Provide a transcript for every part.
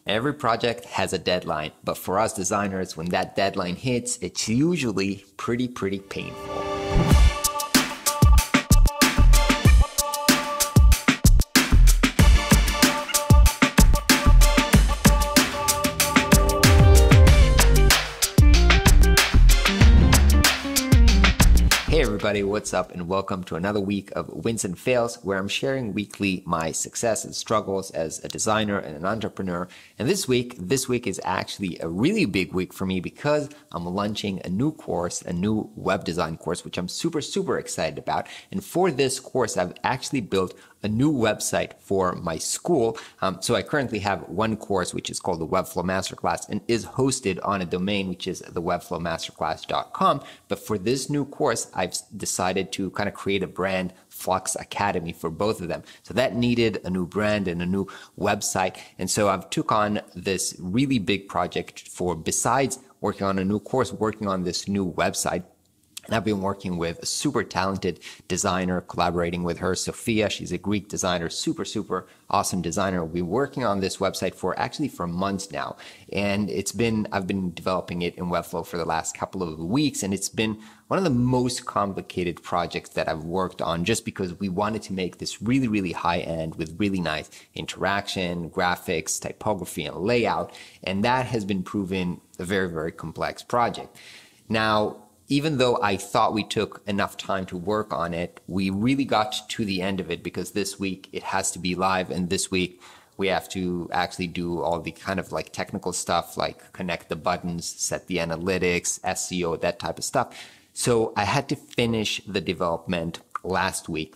Every project has a deadline, but for us designers, when that deadline hits, it's usually pretty painful. Hey everybody, what's up and welcome to another week of Wins and Fails, where I'm sharing weekly my success and struggles as a designer and an entrepreneur. And this week is actually a really big week for me because I'm launching a new course, a new web design course, which I'm super excited about. And for this course, I've actually built a new website for my school. So I currently have one course, which is called the Webflow Masterclass and is hosted on a domain, which is thewebflowmasterclass.com. But for this new course, I've decided to kind of create a brand, Flux Academy, for both of them. So that needed a new brand and a new website. And so I've took on this really big project for, besides working on a new course, working on this new website. And I've been working with a super talented designer, collaborating with her, Sophia. She's a Greek designer, super awesome designer. We've been working on this website for months now. And I've been developing it in Webflow for the last couple of weeks. And it's been one of the most complicated projects that I've worked on, just because we wanted to make this really high end with really nice interaction, graphics, typography, and layout. And that has been proven a very complex project. Now, even though I thought we took enough time to work on it, we really got to the end of it because this week it has to be live, and this week we have to actually do all the kind of like technical stuff, like connect the buttons, set the analytics, SEO, that type of stuff. So I had to finish the development last week.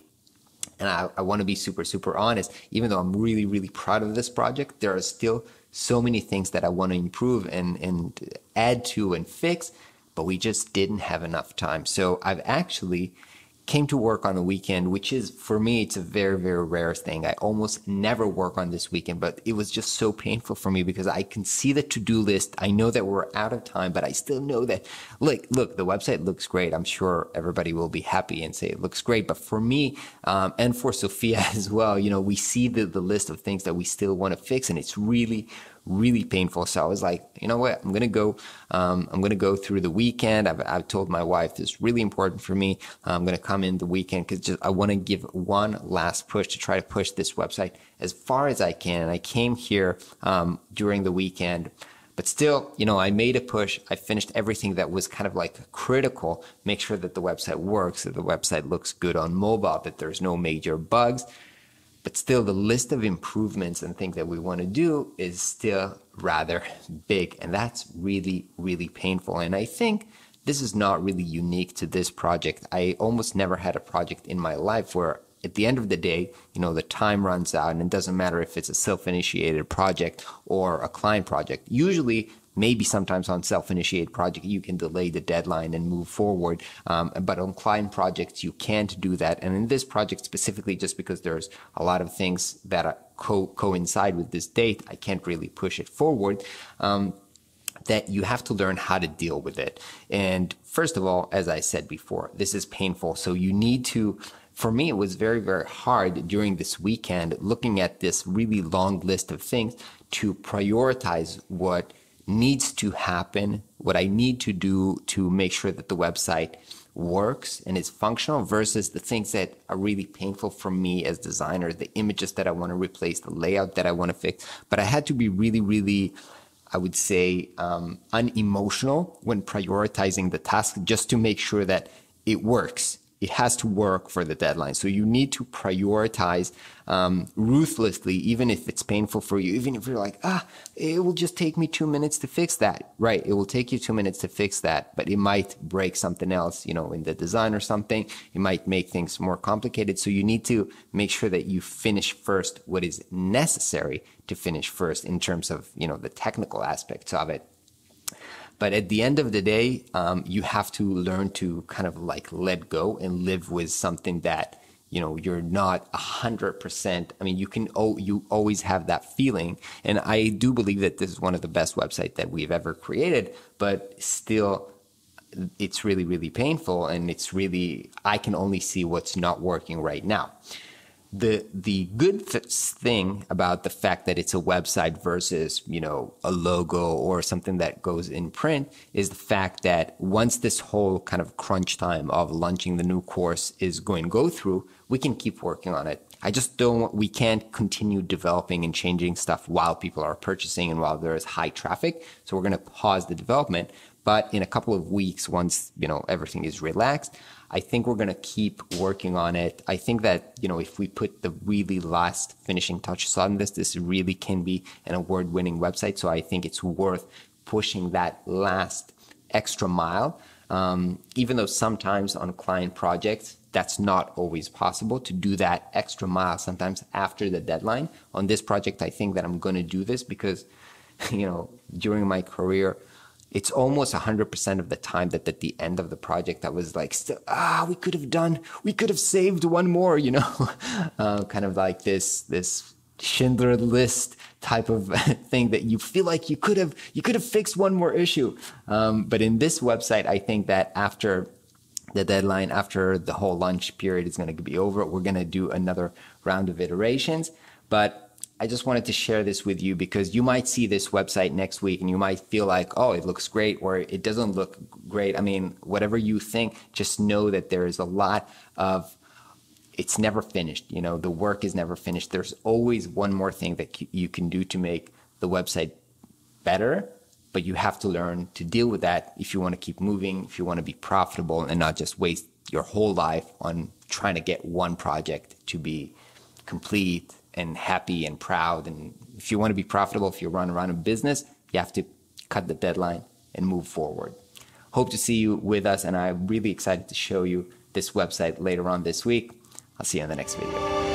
And I want to be super honest, even though I'm really proud of this project, there are still so many things that I want to improve and add to and fix, but we just didn't have enough time. So I've actually came to work on the weekend, which is, for me, it's a very rare thing. I almost never work on this weekend, but it was just so painful for me because I can see the to-do list. I know that we're out of time, but I still know that, look, the website looks great. I'm sure everybody will be happy and say it looks great. But for me, and for Sophia as well, we see the list of things that we still want to fix, and it's really painful. So I was like, you know what, I'm going to go through the weekend. I've told my wife it's really important for me. I'm going to come in the weekend because I want to give one last push to try to push this website as far as I can. And I came here during the weekend, but still, I made a push. I finished everything that was kind of like critical, make sure that the website works, that the website looks good on mobile, that there's no major bugs. But still, the list of improvements and things that we want to do is still rather big. And that's really painful. And I think this is not really unique to this project. I almost never had a project in my life where at the end of the day, the time runs out, and it doesn't matter if it's a self-initiated project or a client project. Usually, maybe sometimes on self-initiated project, you can delay the deadline and move forward. But on client projects, you can't do that. And in this project specifically, just because there's a lot of things that coincide with this date, I can't really push it forward. That you have to learn how to deal with it. And first of all, as I said before, this is painful. So you need to, for me, it was very hard during this weekend, looking at this really long list of things, to prioritize what needs to happen, what I need to do to make sure that the website works and is functional, versus the things that are really painful for me as designer, the images that I want to replace, the layout that I want to fix. But I had to be really, I would say, unemotional when prioritizing the task, just to make sure that it works. It has to work for the deadline. So you need to prioritize ruthlessly, even if it's painful for you, even if you're like, it will just take me 2 minutes to fix that. Right, it will take you 2 minutes to fix that, but it might break something else, in the design or something. It might make things more complicated. So you need to make sure that you finish first what is necessary to finish first in terms of, the technical aspects of it. But at the end of the day, you have to learn to kind of like let go and live with something that, you're not 100%. I mean, you always have that feeling. And I do believe that this is one of the best websites that we've ever created, but still it's really painful. And I can only see what's not working right now. The good thing about the fact that it's a website versus, a logo or something that goes in print is the fact that once this whole kind of crunch time of launching the new course is going to go through, we can keep working on it. We can't continue developing and changing stuff while people are purchasing and while there is high traffic. So we're going to pause the development. But in a couple of weeks, once, everything is relaxed, I think we're going to keep working on it. I think that, if we put the really last finishing touches on this really can be an award-winning website. So I think it's worth pushing that last extra mile. Even though sometimes on client projects, that's not always possible to do that extra mile sometimes after the deadline. On this project, I think that I'm going to do this because, during my career, it's almost 100% of the time that at the end of the project, I was like, we could have saved one more, kind of like this Schindler List type of thing that you feel like you could have fixed one more issue. But in this website, I think that after the deadline, after the whole launch period is going to be over, we're going to do another round of iterations. But I just wanted to share this with you because you might see this website next week and you might feel like, oh, it looks great or it doesn't look great. I mean, whatever you think, just know that there is a lot of, it's never finished. The work is never finished. There's always one more thing that you can do to make the website better, but you have to learn to deal with that if you want to keep moving, if you want to be profitable and not just waste your whole life on trying to get one project to be complete and happy and proud. And if you want to be profitable, if you run around a business, you have to cut the deadline and move forward. Hope to see you with us, and I'm really excited to show you this website later on this week. I'll see you in the next video.